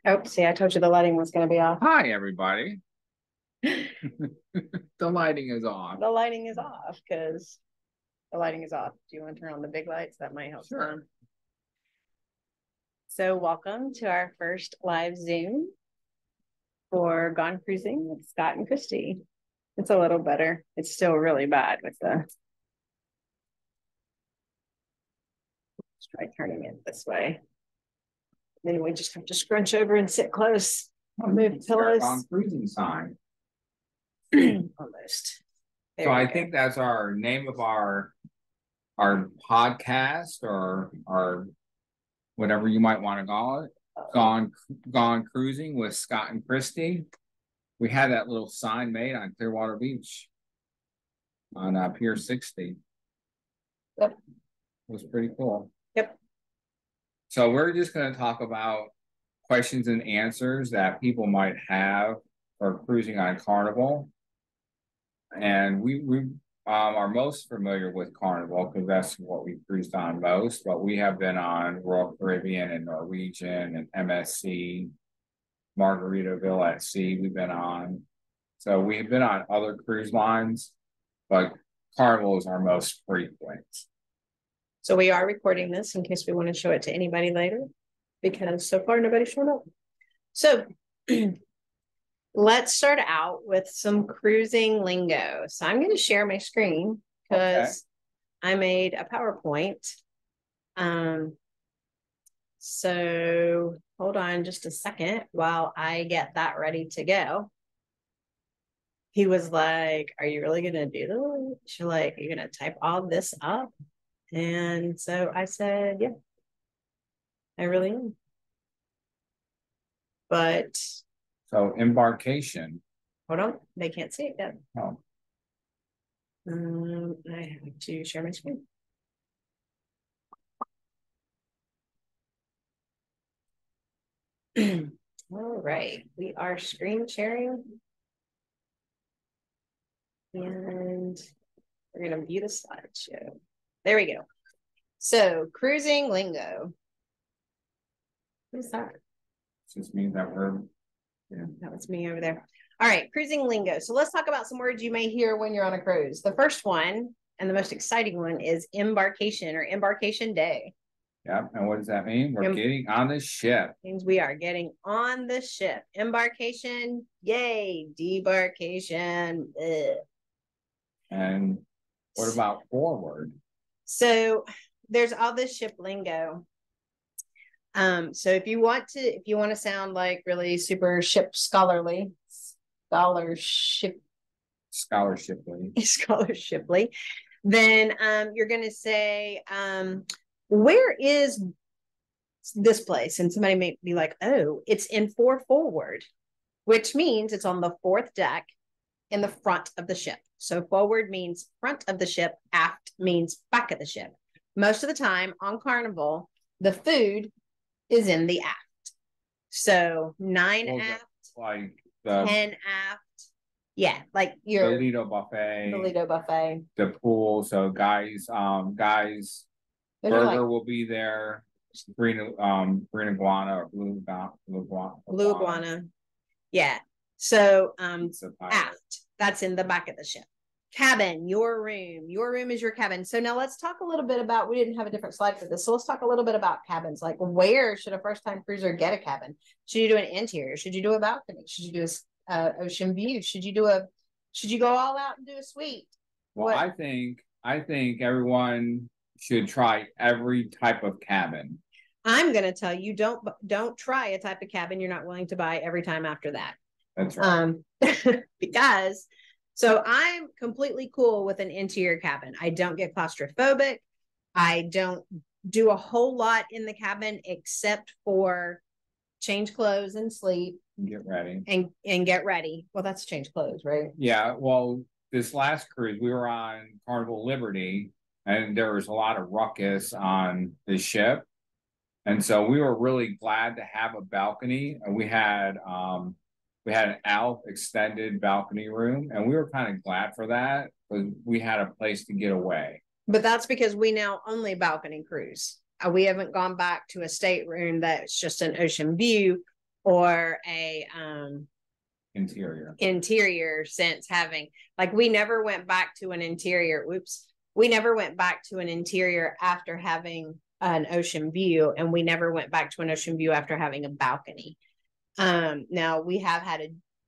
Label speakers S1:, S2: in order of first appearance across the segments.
S1: Oh, see, I told you the lighting was going to be off.
S2: Hi, everybody. The lighting is on.
S1: The lighting is off because the lighting is off. Do you want to turn on the big lights? That might help.
S2: Sure.
S1: So welcome to our first live Zoom for Gone Cruising with Scott and Christy. It's a little better. It's still really bad with the... Let's try turning it this way. Then we just have to scrunch over and sit close. I'll move pillows.
S2: Gone Cruising sign.
S1: Almost.
S2: So I think that's our name of our podcast or our whatever you might want to call it. Gone Cruising with Scott and Christy. We had that little sign made on Clearwater Beach on Pier 60.
S1: Yep.
S2: It was pretty cool.
S1: Yep.
S2: So we're just going to talk about questions and answers that people might have for cruising on Carnival. And we are most familiar with Carnival because that's what we cruised on most. But we have been on Royal Caribbean and Norwegian and MSC, Margaritaville at Sea. We've been on. So we've been on other cruise lines, but Carnival is our most frequent.
S1: So we are recording this in case we want to show it to anybody later, because so far nobody showed up. So let's start out with some cruising lingo. So I'm going to share my screen because I made a PowerPoint. So hold on just a second while I get that ready to go. He was like, "Are you really going to do this?" She's like, "Are you going to type all this up?" And so I said, "Yeah, I really am." But
S2: so embarkation.
S1: Hold on, they can't see it yet.
S2: Oh.
S1: I have to share my screen. All right, we are screen sharing. And we're going to view the slideshow. There we go. So, cruising lingo. What is that?
S2: It just means that we're...
S1: Yeah, that was me over there. All right, cruising lingo. So let's talk about some words you may hear when you're on a cruise. The first one, and the most exciting one, is embarkation or embarkation day.
S2: Yeah, and what does that mean? We're getting on the ship.
S1: Means we are getting on the ship. Embarkation, yay. Debarkation, ugh.
S2: And what about forward?
S1: So there's all this ship lingo. So if you want to sound like really super ship scholarshiply, then you're going to say, where is this place? And somebody may be like, oh, it's in forward, which means it's on the fourth deck in the front of the ship. So forward means front of the ship, aft means back of the ship. Most of the time on Carnival, the food is in the aft. So 9 aft,
S2: like
S1: 10 aft. Yeah, like your
S2: the Lido buffet.
S1: The Lido buffet.
S2: The pool. So guys, burger like, will be there. Green iguana or blue iguana.
S1: Yeah. So aft, that's in the back of the ship. Cabin, your room is your cabin. So now let's talk a little bit about, we didn't have a different slide for this, so let's talk a little bit about cabins. Like, where should a first-time cruiser get a cabin? Should you do an interior? Should you do a balcony? Should you do a ocean view? Should you go all out and do a suite?
S2: Well, I think everyone should try every type of cabin.
S1: I'm going to tell you, don't try a type of cabin you're not willing to buy every time after that.
S2: That's right.
S1: Because so I'm completely cool with an interior cabin. I don't get claustrophobic. I don't do a whole lot in the cabin except for change clothes and sleep.
S2: Get ready.
S1: And get ready. Well, that's change clothes, right?
S2: Yeah. Well, this last cruise, we were on Carnival Liberty, and there was a lot of ruckus on the ship. And so we were really glad to have a balcony. And we had an ALF extended balcony room, and we were kind of glad for that because we had a place to get away.
S1: But that's because we now only balcony cruise. We haven't gone back to a stateroom that's just an ocean view or a
S2: interior
S1: since having, like, we never went back to an interior. We never went back to an interior after having an ocean view, and we never went back to an ocean view after having a balcony. Now we have had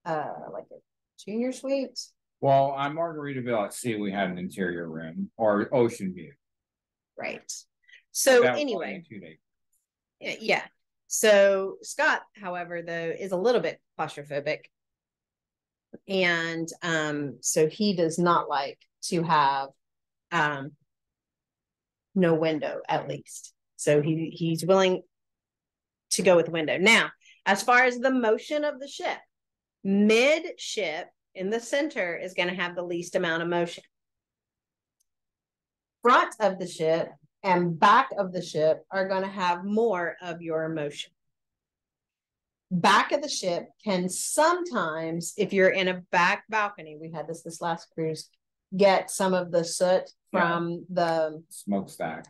S1: like a junior suite.
S2: Well, on Margaritaville at Sea, we had an interior room or ocean view.
S1: Right. So anyway,
S2: 2 days.
S1: Yeah. So Scott, however, though, is a little bit claustrophobic. And so he does not like to have no window, at least. So he's willing to go with the window. Now, as far as the motion of the ship, mid-ship in the center is going to have the least amount of motion. Front of the ship and back of the ship are going to have more of your motion. Back of the ship can sometimes, if you're in a back balcony, we had this last cruise, get some of the soot from the
S2: smokestack.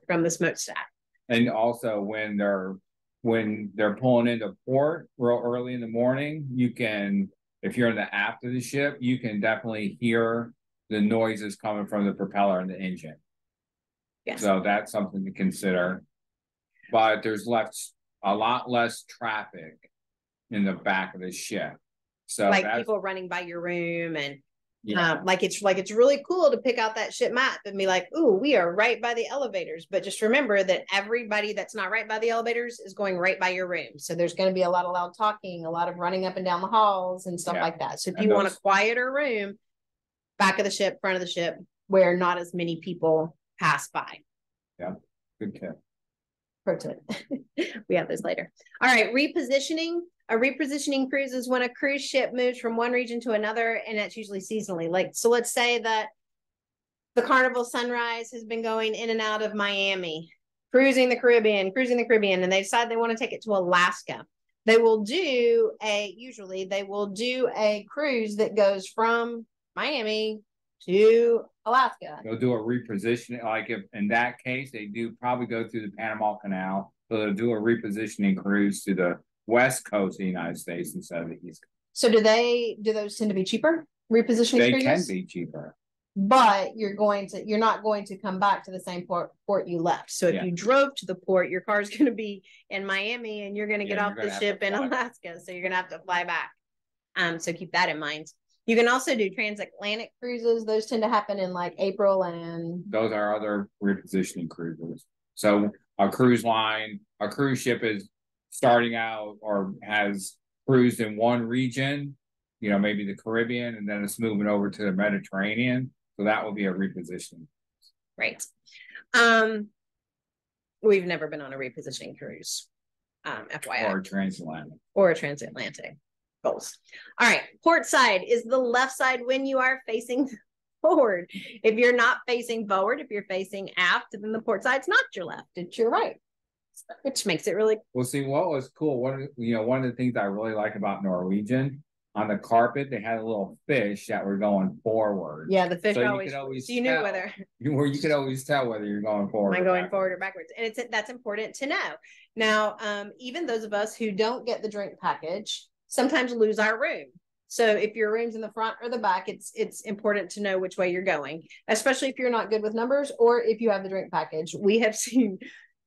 S1: And
S2: also when they're pulling into port real early in the morning, you can, if you're in the aft of the ship, you can definitely hear the noises coming from the propeller and the engine.
S1: Yes.
S2: So that's something to consider. But there's a lot less traffic in the back of the ship. So
S1: like people running by your room and like it's really cool to pick out that ship map and be like, ooh, we are right by the elevators. But just remember that everybody that's not right by the elevators is going right by your room. So there's going to be a lot of loud talking, a lot of running up and down the halls and stuff like that. So if you want a quieter room, back of the ship, front of the ship, where not as many people pass by.
S2: Yeah, good tip.
S1: Pro tip. We have those later. All right, repositioning. A repositioning cruise is when a cruise ship moves from one region to another, and that's usually seasonally. Like, so let's say that the Carnival Sunrise has been going in and out of Miami, cruising the Caribbean, and they decide they want to take it to Alaska. They will do a cruise that goes from Miami to Alaska.
S2: They'll do a repositioning, like if in that case, they do probably go through the Panama Canal. So they'll do a repositioning cruise to the west coast of the United States instead of the east coast.
S1: So do those tend to be cheaper? Repositioning cruises?
S2: They can be cheaper.
S1: But you're not going to come back to the same port you left. So if you drove to the port, your car's going to be in Miami and you're going to get off the ship in Alaska. So you're going to have to fly back. So keep that in mind. You can also do transatlantic cruises. Those tend to happen in like April, and
S2: those are other repositioning cruises. So a cruise ship is starting out or has cruised in one region, maybe the Caribbean, and then it's moving over to the Mediterranean. So that will be a repositioning.
S1: Right. We've never been on a repositioning cruise. FYI. Or a transatlantic. Goals. All right. Port side is the left side when you are facing forward. If you're not facing forward, if you're facing aft, then the port side's not your left, it's your right. Which makes it really
S2: well. See, what was cool, one of the things I really like about Norwegian, on the carpet they had a little fish that were going forward.
S1: Yeah, the fish always so you knew whether
S2: you could always tell whether you're going forward.
S1: Am I going forward or backwards? And that's important to know. Now, even those of us who don't get the drink package sometimes lose our room. So if your room's in the front or the back, it's important to know which way you're going, especially if you're not good with numbers or if you have the drink package. We have seen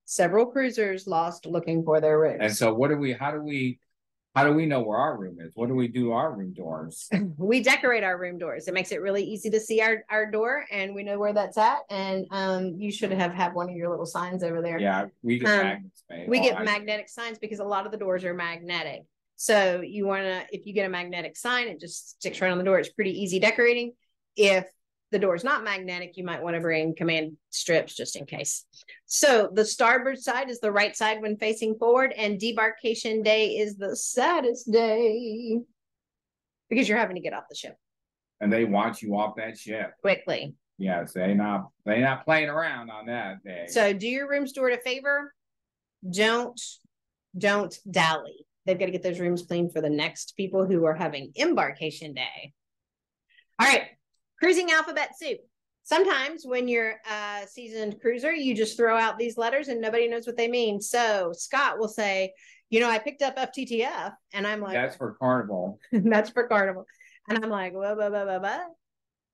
S1: several cruisers lost looking for their rooms.
S2: And so how do we know where our room is? What do we do to our room doors?
S1: We decorate our room doors. It makes it really easy to see our door, and we know where that's at. And you should have one of your little signs over there.
S2: Yeah, we get magnets made.
S1: We get magnetic signs because a lot of the doors are magnetic. So if you get a magnetic sign, it just sticks right on the door. It's pretty easy decorating. If the door is not magnetic, you might want to bring command strips just in case. So the starboard side is the right side when facing forward, and debarkation day is the saddest day because you're having to get off the ship.
S2: And they want you off that ship
S1: quickly.
S2: Yes, they're not playing around on that day.
S1: So do your room steward a favor. Don't dally. They've got to get those rooms clean for the next people who are having embarkation day. All right. Cruising alphabet soup. Sometimes when you're a seasoned cruiser, you just throw out these letters and nobody knows what they mean. So Scott will say, I picked up FTTF and I'm like,
S2: that's for Carnival.
S1: That's for Carnival. And I'm like, whoa, whoa, whoa, whoa, whoa.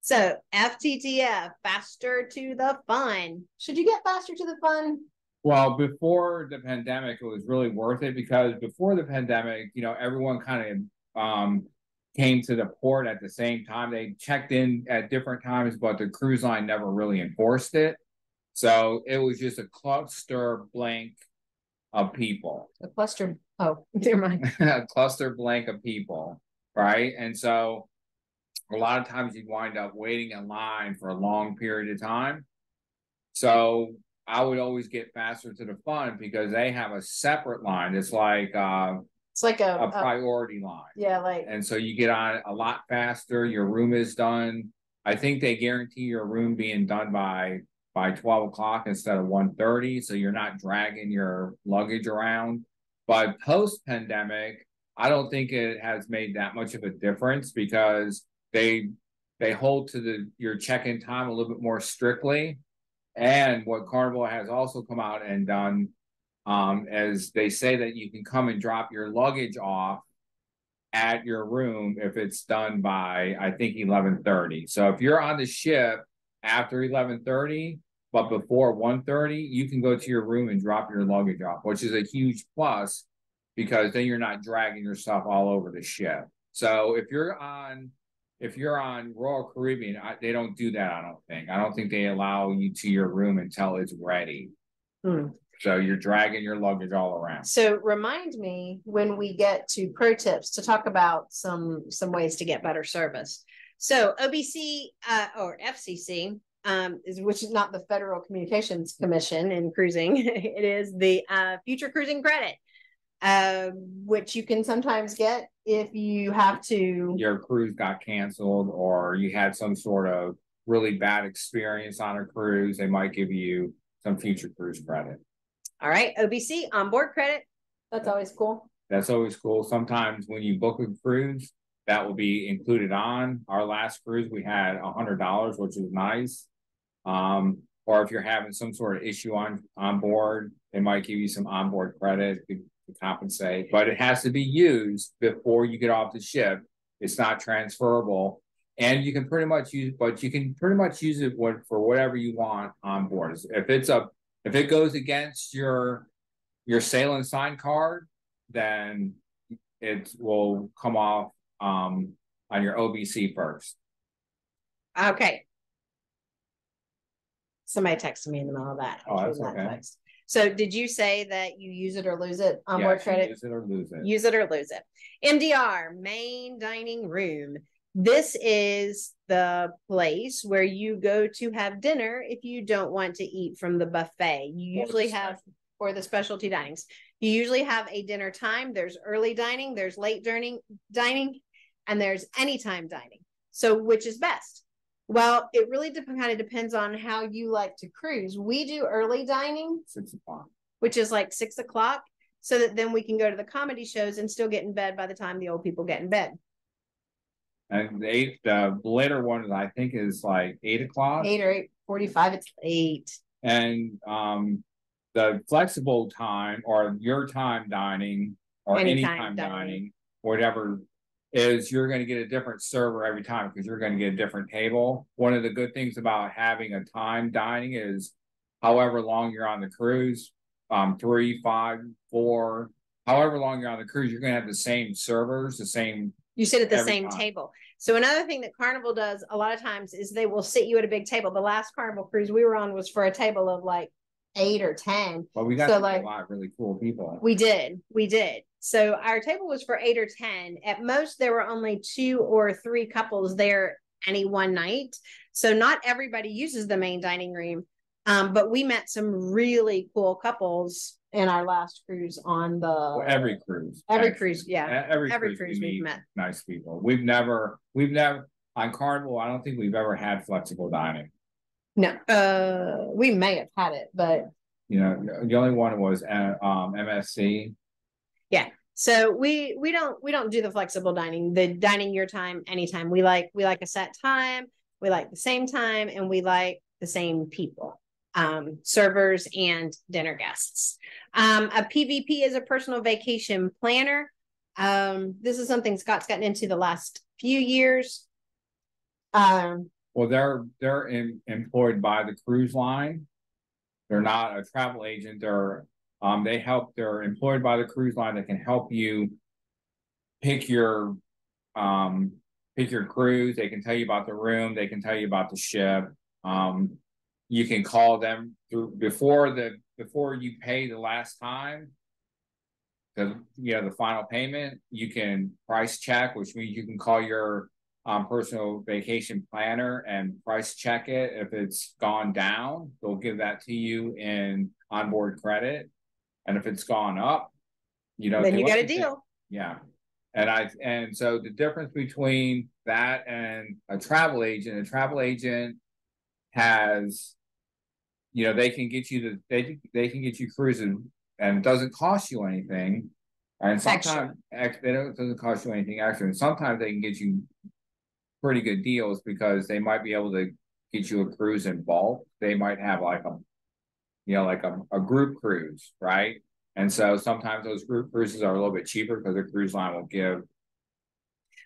S1: So FTTF, faster to the fun. Should you get faster to the fun?
S2: Well, before the pandemic, it was really worth it because before the pandemic, everyone kind of came to the port at the same time. They checked in at different times, but the cruise line never really enforced it. So it was just a cluster blank of people.
S1: A cluster. Oh, never mind.
S2: A cluster blank of people, right? And so a lot of times you'd wind up waiting in line for a long period of time. So I would always get faster to the fun because they have a separate line. It's like
S1: a
S2: priority line.
S1: Yeah,
S2: and so you get on a lot faster. Your room is done. I think they guarantee your room being done by 12 o'clock instead of 1:30, so you're not dragging your luggage around. But post-pandemic, I don't think it has made that much of a difference because they hold to your check-in time a little bit more strictly. And what Carnival has also come out and done, as they say that you can come and drop your luggage off at your room if it's done by, I think, 11:30. So if you're on the ship after 11:30, but before 1:30, you can go to your room and drop your luggage off, which is a huge plus because then you're not dragging your stuff all over the ship. So if you're on Royal Caribbean, they don't do that. I don't think they allow you to your room until it's ready. So you're dragging your luggage all around.
S1: So remind me when we get to pro tips to talk about some ways to get better service. So OBC or FCC, which is not the Federal Communications Commission in cruising, it is the Future Cruising Credit, which you can sometimes get if you have to.
S2: Your cruise got canceled or you had some sort of really bad experience on a cruise, they might give you some future cruise credit.
S1: All right, OBC, onboard credit. That's always cool.
S2: That's always cool. Sometimes when you book a cruise, that will be included on. Our last cruise, we had $100, which was nice. Or if you're having some sort of issue on board, they might give you some onboard credit to compensate. But it has to be used before you get off the ship. It's not transferable. And you can pretty much use it for whatever you want on board. If it goes against your sail and sign card, then it will come off on your OBC first.
S1: Okay. Somebody texted me in the middle of that.
S2: Oh, that's okay.
S1: So did you say that you use it or lose it? Onboard credit?
S2: Use it or lose it.
S1: Use it or lose it. MDR, main dining room. This is the place where you go to have dinner if you don't want to eat from the buffet. You usually have, or the specialty dinings. You usually have a dinner time. There's early dining, there's late dining, and there's anytime dining. So which is best? Well, it really kind of depends on how you like to cruise. We do early dining,
S2: 6 o'clock,
S1: which is like 6 o'clock, so that then we can go to the comedy shows and still get in bed by the time the old people get in bed.
S2: And the later one, I think, is like 8 o'clock.
S1: 8 or 8:45. It's 8.
S2: And the flexible time or your time dining or anytime dining, whatever, is you're going to get a different server every time because you're going to get a different table. One of the good things about having a time dining is however long you're on the cruise, 3, 5, 4, however long you're on the cruise, you're going to have the same servers,
S1: you sit at the same table. So another thing that Carnival does a lot of times is they will sit you at a big table. The last Carnival cruise we were on was for a table of like 8 or 10.
S2: Well, we got a lot of really cool people.
S1: We did. So our table was for 8 or 10. At most, there were only 2 or 3 couples there any one night. So not everybody uses the main dining room. But we met some really cool couples in our last cruise on
S2: every cruise.
S1: Every cruise
S2: we've met nice people. We've never on Carnival, I don't think we've ever had flexible dining.
S1: No, we may have had it, but
S2: the only one was MSC.
S1: Yeah. So we don't do the flexible dining, the dining your time, anytime. We like a set time, we like the same time, and we like the same people. servers and dinner guests. A PVP is a personal vacation planner. This is something Scott's gotten into the last few years.
S2: Well, they're employed by the cruise line. They're not a travel agent. They're employed by the cruise line that can help you pick your cruise. They can tell you about the room. They can tell you about the ship. You can call them before you pay the last time. The final payment, you can price check, which means you can call your personal vacation planner and price check it. If it's gone down, they'll give that to you in onboard credit. And if it's gone up,
S1: then you got a deal.
S2: Yeah. And so the difference between that and a travel agent has, they can get you cruising and it doesn't cost you anything. And sometimes it doesn't cost you anything extra. And sometimes they can get you pretty good deals because they might be able to get you a cruise in bulk. They might have like a group cruise, right? And so sometimes those group cruises are a little bit cheaper because the cruise line will give.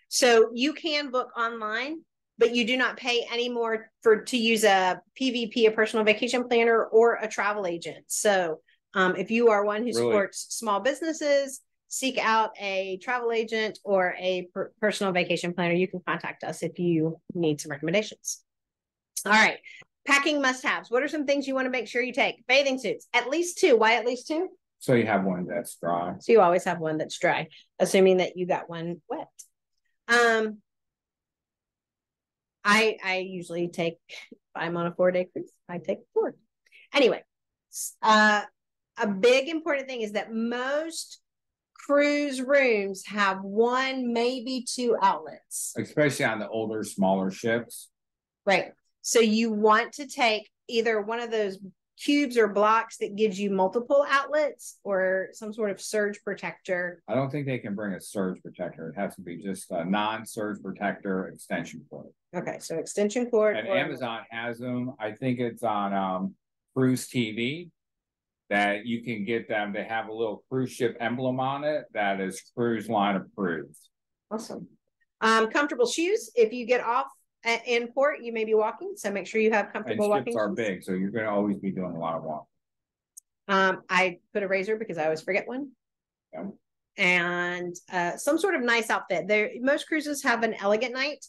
S1: So you can book online, but you do not pay any more to use a PVP, a personal vacation planner, or a travel agent. So if you are one who supports small businesses, seek out a travel agent or a personal vacation planner. You can contact us if you need some recommendations. All right. Packing must-haves. What are some things you want to make sure you take? Bathing suits. At least 2. Why at least 2?
S2: So you have one that's dry.
S1: So you always have one that's dry, assuming that you got one wet. I usually take, if I'm on a 4-day cruise, I take 4. Anyway, a big important thing is that most cruise rooms have 1, maybe 2 outlets.
S2: Especially on the older, smaller ships.
S1: Right. So you want to take either one of those cubes or blocks that gives you multiple outlets or some sort of surge protector.
S2: I don't think they can bring a surge protector. It has to be just a non-surge protector extension cord.
S1: Okay, so extension cord.
S2: And Amazon has them. I think it's on Cruise TV that you can get them. They have a little cruise ship emblem on it that is cruise line approved.
S1: Awesome. Comfortable shoes. If you get off in port, you may be walking, so make sure you have comfortable walking shoes.
S2: Ships are big, so you're going to always be doing a lot of walking.
S1: I put a razor because I always forget one.
S2: Yeah.
S1: And some sort of nice outfit. Most cruises have an elegant night.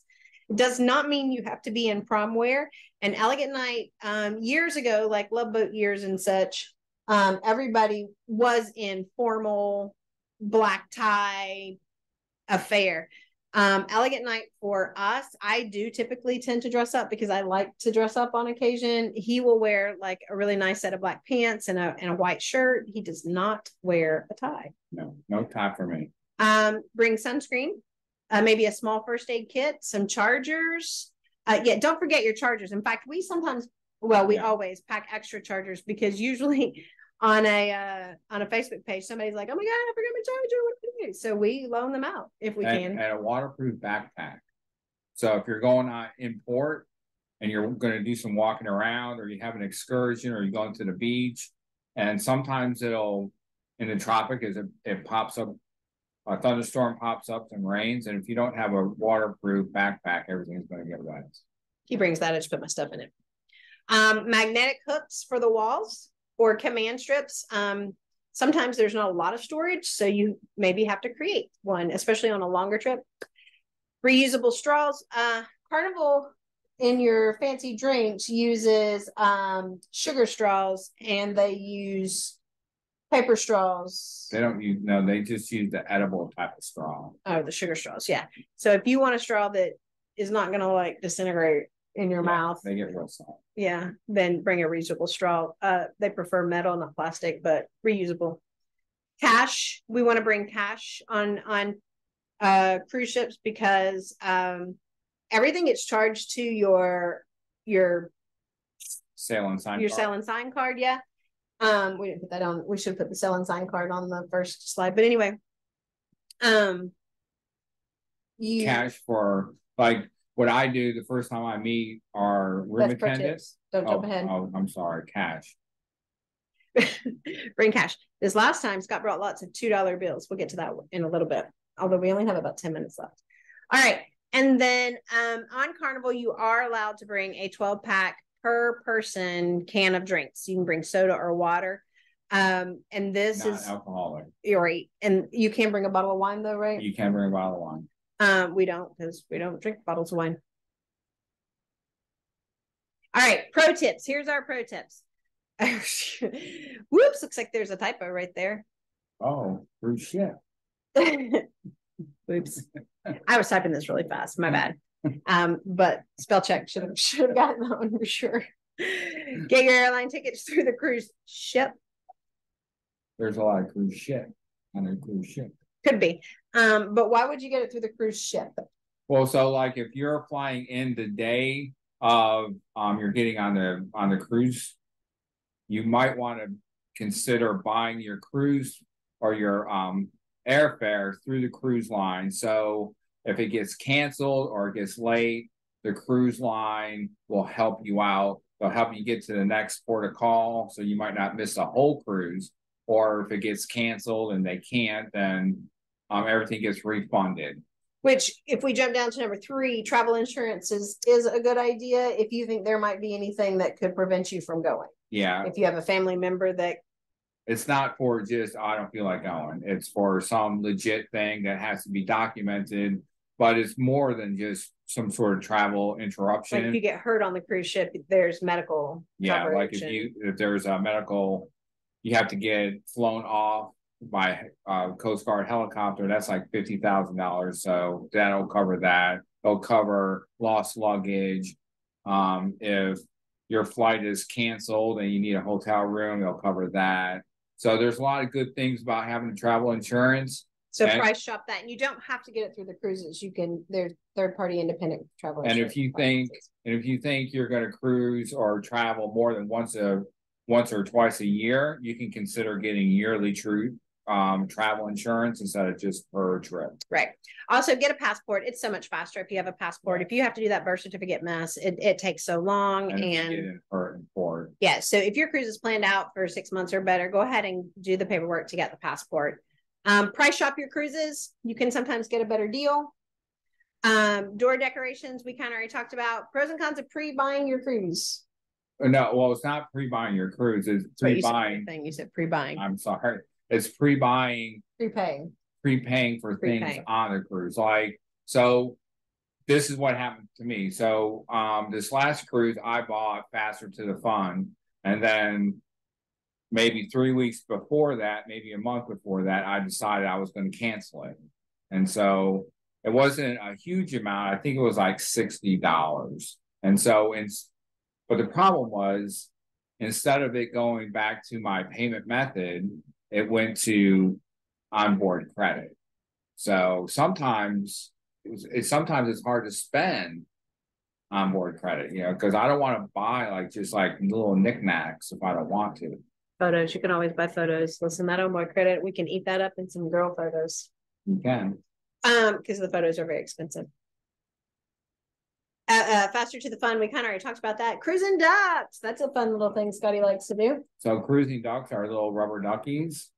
S1: It does not mean you have to be in prom wear. An elegant night, years ago, like Love Boat years and such, everybody was in formal black tie affair. Elegant night for us, I do typically tend to dress up because I like to dress up on occasion. He will wear like a really nice set of black pants and a white shirt. He does not wear a tie.
S2: No tie for me.
S1: Bring sunscreen, maybe a small first aid kit, some chargers. Don't forget your chargers. In fact, we always pack extra chargers because usually on a Facebook page, somebody's like, "Oh my God, I forgot my charger. What do I do?" So we loan them out if we can.
S2: And a waterproof backpack. So if you're going on in port and you're going to do some walking around, or you have an excursion, or you're going to the beach, and sometimes in the tropic, it pops up, a thunderstorm pops up and rains, and if you don't have a waterproof backpack, everything's going to get wet.
S1: He brings that. I just put my stuff in it. Magnetic hooks for the walls or command strips. Sometimes there's not a lot of storage, so you maybe have to create one, especially on a longer trip. Reusable straws. Carnival in your fancy drinks uses sugar straws, and they use paper straws.
S2: They don't use, no, they just use the edible type of straw.
S1: Oh, the sugar straws, yeah. So if you want a straw that is not going to like disintegrate in your mouth,
S2: they get real soft.
S1: Yeah, then bring a reusable straw. They prefer metal, not plastic, but reusable. Cash. We want to bring cash on cruise ships because everything gets charged to your
S2: sail and sign
S1: card. Yeah. We didn't put that on. We should put the sail and sign card on the first slide. But anyway,
S2: cash for like what I do the first time I meet our room attendants.
S1: Don't jump ahead.
S2: Oh, I'm sorry. Cash.
S1: Bring cash. This last time, Scott brought lots of $2 bills. We'll get to that in a little bit, although we only have about 10 minutes left. All right. And then on Carnival, you are allowed to bring a 12-pack per person can of drinks. You can bring soda or water. And this
S2: Not
S1: is
S2: alcoholic.
S1: You're right. And you can bring a bottle of wine though, right?
S2: You can bring a bottle of wine.
S1: We don't, because we don't drink bottles of wine. All right, pro tips. Here's our pro tips. Whoops, looks like there's a typo right there.
S2: Oh, cruise ship.
S1: Oops. I was typing this really fast. My bad. But spell check should have gotten that one for sure. Get your airline tickets through the cruise ship.
S2: There's a lot of cruise ship on a cruise ship.
S1: Could be. But why would you get it through the cruise ship?
S2: Well, so like if you're flying in the day of you're getting on the cruise, you might want to consider buying your cruise or your airfare through the cruise line. So if it gets canceled or it gets late, the cruise line will help you out. They'll help you get to the next port of call, so you might not miss a whole cruise. Or if it gets canceled and they can't, then everything gets refunded.
S1: Which, if we jump down to number 3, travel insurance is a good idea if you think there might be anything that could prevent you from going.
S2: Yeah.
S1: If you have a family member that...
S2: It's not for just, I don't feel like going. It's for some legit thing that has to be documented, but it's more than just some sort of travel interruption.
S1: Like if you get hurt on the cruise ship, there's medical
S2: coverage. Like if there's a medical, you have to get flown off by Coast Guard helicopter, that's like $50,000. So that'll cover that. They'll cover lost luggage. If your flight is canceled and you need a hotel room, they'll cover that. So there's a lot of good things about having travel insurance.
S1: So price shop that, and you don't have to get it through the cruises. You can, there's third-party independent travel insurance.
S2: And if you think you're going to cruise or travel more than once or twice a year, you can consider getting yearly travel insurance instead of just per trip.
S1: Right. Also, get a passport. It's so much faster if you have a passport. If you have to do that birth certificate mess, it takes so long. And yeah, so if your cruise is planned out for 6 months or better, go ahead and do the paperwork to get the passport. Price shop your cruises. You can sometimes get a better deal. Door decorations, we kind of already talked about. Pros and cons of pre-buying your cruise.
S2: No, well, it's not pre-buying your cruise. It's pre-buying.
S1: You said pre-buying.
S2: I'm sorry. It's pre-buying. Prepaying for things on the cruise. Like, so this is what happened to me. So this last cruise, I bought Faster to the Fun. And then maybe 3 weeks before that, maybe a month before that, I decided I was going to cancel it. And so it wasn't a huge amount. I think it was like $60. And so, but the problem was, instead of it going back to my payment method, it went to onboard credit. So sometimes it's hard to spend onboard credit, because I don't want to buy just little knickknacks if I don't want to.
S1: Photos, you can always buy photos. Listen, that onboard credit, we can eat that up in some girl photos.
S2: You can.
S1: Because the photos are very expensive. Faster to the Fun, we kind of already talked about that. Cruising ducks, that's a fun little thing Scotty likes to do.
S2: So cruising ducks are little rubber duckies.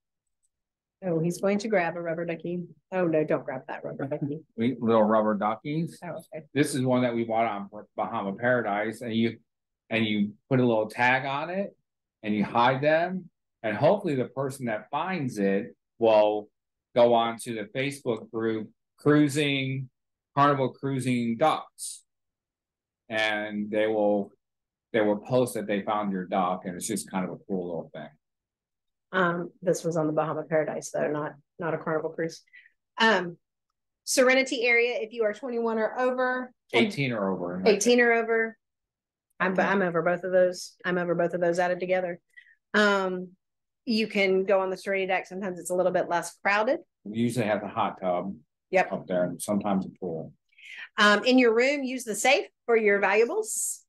S1: Oh, he's going to grab a rubber ducky. Oh no, don't grab that rubber ducky.
S2: Little rubber duckies.
S1: Oh, okay.
S2: This is one that we bought on Bahama Paradise, and you put a little tag on it and you hide them, and hopefully the person that finds it will go on to the Facebook group Carnival Cruising Ducks. And they will post that they found your duck, and it's just kind of a cool little thing.
S1: This was on the Bahama Paradise, though, not a Carnival cruise. Serenity area, if you are 21 or over.
S2: 18 or over.
S1: 18 or over. I'm over both of those. I'm over both of those added together. You can go on the Serenity deck. Sometimes it's a little bit less crowded.
S2: We usually have the hot tub.
S1: Yep.
S2: Up there, and sometimes a pool.
S1: In your room, use the safe for your valuables.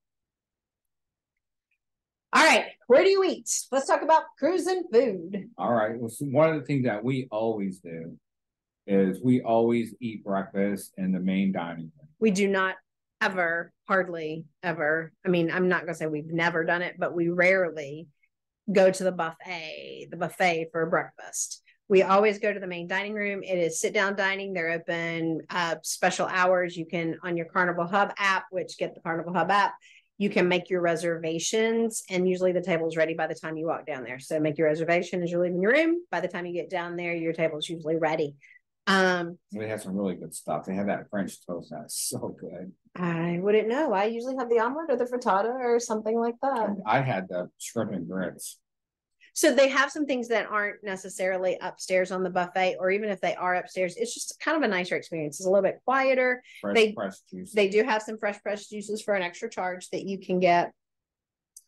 S1: All right, where do you eat? Let's talk about cruising food.
S2: All right. Well, so one of the things that we always do is we always eat breakfast in the main dining room.
S1: We do not hardly ever. I mean, I'm not going to say we've never done it, but we rarely go to the buffet for breakfast. We always go to the main dining room. It is sit down dining. They're open special hours. You can, on your Carnival Hub app, which get the Carnival Hub app, you can make your reservations, and usually the table's ready by the time you walk down there. So make your reservation as you're leaving your room. By the time you get down there, your table's usually ready.
S2: They have some really good stuff. They have that French toast that's so good.
S1: I wouldn't know. I usually have the omelet or the frittata or something like that.
S2: I had the shrimp and grits.
S1: So they have some things that aren't necessarily upstairs on the buffet, or even if they are upstairs, it's just kind of a nicer experience. It's a little bit quieter.
S2: Fresh pressed juice.
S1: They do have some fresh pressed juices for an extra charge that you can get.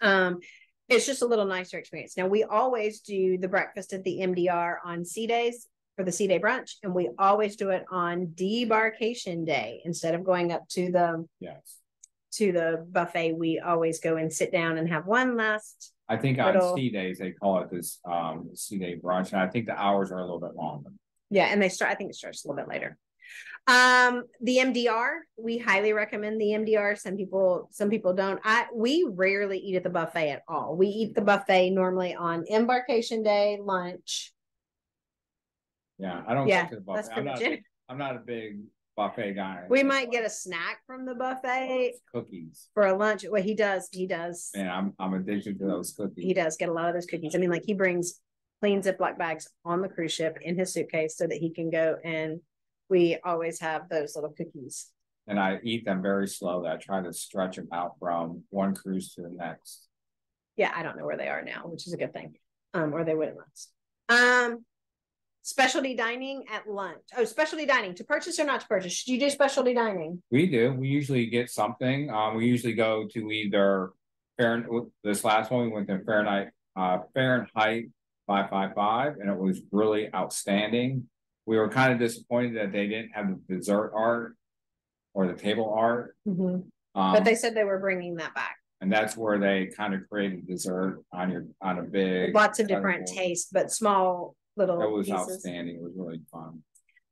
S1: It's just a little nicer experience. Now, we always do the breakfast at the MDR on C days for the C day brunch, and we always do it on debarkation day instead of going up to the buffet. We always go and sit down and have one last.
S2: I think on C days they call it this C day brunch, and I think the hours are a little bit longer.
S1: Yeah, and I think it starts a little bit later. The MDR, we highly recommend the MDR. Some people don't. We rarely eat at the buffet at all. We eat the buffet normally on embarkation day, lunch.
S2: Yeah, I don't go to the buffet. I'm not a big buffet guy.
S1: We might get a snack from the buffet.
S2: Cookies.
S1: For a lunch. Well, he does.
S2: Man, I'm addicted to those cookies.
S1: He does get a lot of those cookies. I mean, like, he brings clean Ziploc bags on the cruise ship in his suitcase so that he can go, and we always have those little cookies.
S2: And I eat them very slowly. I try to stretch them out from one cruise to the next.
S1: Yeah, I don't know where they are now, which is a good thing. Or they wouldn't last. Specialty dining at lunch. Oh, specialty dining, to purchase or not to purchase? Should you do specialty dining?
S2: We do. We usually get something. We usually go to either this last one we went to Fahrenheit 555, and it was really outstanding. We were kind of disappointed that they didn't have the dessert art or the table art.
S1: Mm-hmm. But they said they were bringing that back.
S2: And that's where they kind of created dessert on a big.
S1: Lots of different tastes, but small little.
S2: It was pieces. Outstanding. It was really fun.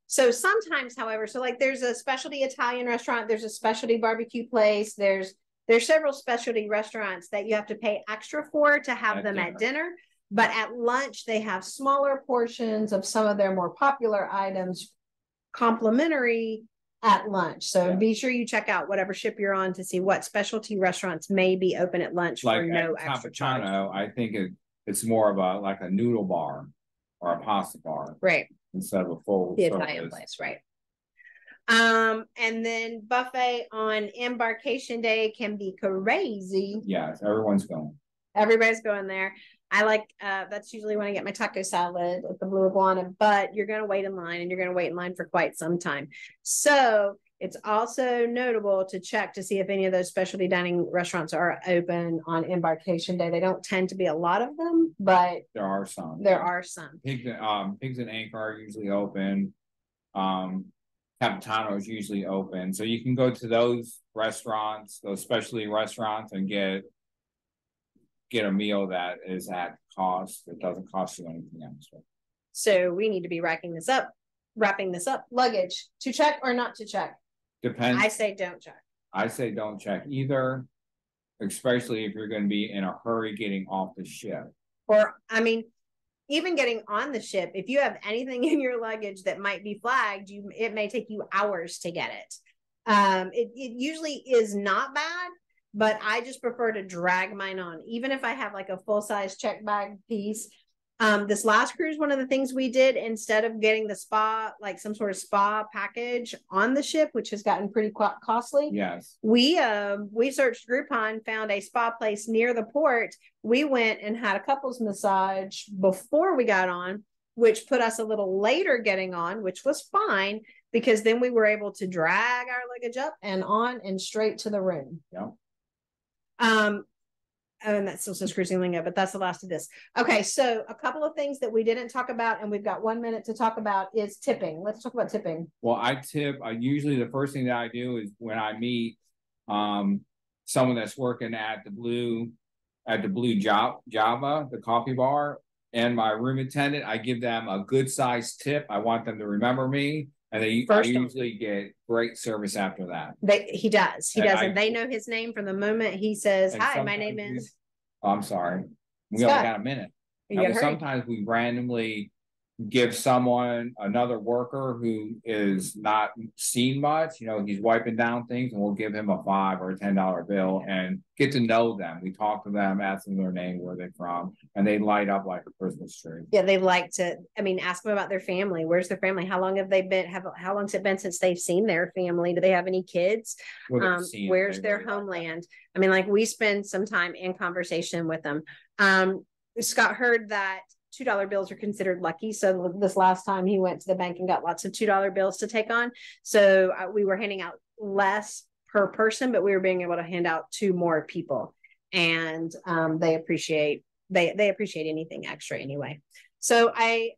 S1: So sometimes, however, there's a specialty Italian restaurant, there's a specialty barbecue place, there's several specialty restaurants that you have to pay extra for to have them at dinner. But at lunch, they have smaller portions of some of their more popular items complimentary at lunch. So be sure you check out whatever ship you're on to see what specialty restaurants may be open at lunch for no extra charge.
S2: I think it's more of a noodle bar or a pasta bar.
S1: Right.
S2: Instead of a full
S1: Italian place, right. And then buffet on embarkation day can be crazy.
S2: Yes, everybody's
S1: going there. I like that's usually when I get my taco salad at the Blue Iguana, but you're going to wait in line, and you're going to wait in line for quite some time. So it's also notable to check to see if any of those specialty dining restaurants are open on embarkation day. They don't tend to be a lot of them, but
S2: there are some. Pigs and Anchor are usually open. Capitano is usually open, so you can go to those restaurants, those specialty restaurants, and get a meal that is at cost. It doesn't cost you anything extra.
S1: So we need to be wrapping this up. Luggage to check or not to check?
S2: Depends.
S1: I say don't check.
S2: I say don't check either, especially if you're going to be in a hurry getting off the ship.
S1: Or, I mean, even getting on the ship, if you have anything in your luggage that might be flagged, it may take you hours to get it. It usually is not bad, but I just prefer to drag mine on, even if I have like a full-size check bag piece. This last cruise, one of the things we did, instead of getting the spa, like some sort of spa package on the ship, which has gotten pretty costly.
S2: Yes.
S1: We searched Groupon, found a spa place near the port. We went and had a couples massage before we got on, which put us a little later getting on, which was fine, because then we were able to drag our luggage up and on and straight to the room.
S2: Yeah.
S1: And that still says cruising lingo, but that's the last of this. Okay, so a couple of things that we didn't talk about, and we've got 1 minute to talk about, is tipping. Let's talk about tipping.
S2: Well, I tip. Usually the first thing that I do is when I meet someone that's working at the Blue Java, the coffee bar, and my room attendant, I give them a good sized tip. I want them to remember me. And I
S1: First
S2: usually get great service after that.
S1: he does. He does. And they know his name from the moment he says, "Hi, my name is."
S2: Oh, I'm sorry. We
S1: Scott.
S2: only got a minute. Sometimes we randomly give someone, another worker who is not seen much, you know, he's wiping down things, and we'll give him a $5 or $10 bill and get to know them. We talk to them, ask them their name, where they're from, and they light up like a Christmas tree.
S1: Yeah, they like to, I mean, ask them about their family. Where's their family? How long have they been, how long's it been since they've seen their family? Do they have any kids? Where's their homeland? I mean, like, we spend some time in conversation with them. Scott heard that $2 bills are considered lucky. So this last time he went to the bank and got lots of $2 bills to take on. So we were handing out less per person, but we were being able to hand out to more people. And they appreciate anything extra anyway. So it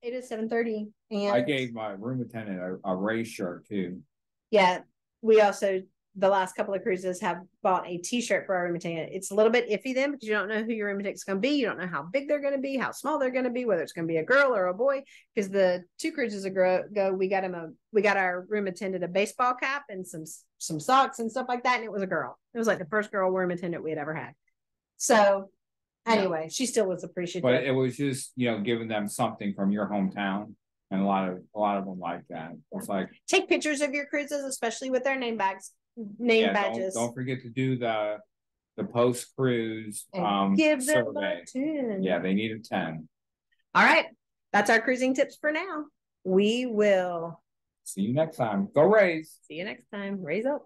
S1: is 7:30, and
S2: I gave my room attendant a race shirt too.
S1: Yeah, we also, the last couple of cruises, have bought a t-shirt for our room attendant. It's a little bit iffy then, because you don't know who your room attendant is going to be. You don't know how big they're going to be, how small they're going to be, whether it's going to be a girl or a boy. Because the 2 cruises ago, we got our room attendant a baseball cap and some socks and stuff like that, and it was a girl. It was like the first girl room attendant we had ever had. So anyway, she still was appreciative.
S2: But it was just, you know, giving them something from your hometown. And a lot of them like that. It's like,
S1: take pictures of your cruises, especially with their badges.
S2: Don't forget to do the post cruise
S1: give them
S2: survey.
S1: A 10.
S2: Yeah, they need a 10.
S1: All right, that's our cruising tips for now. We will
S2: see you next time. Go Rays.
S1: See you next time. Raise up.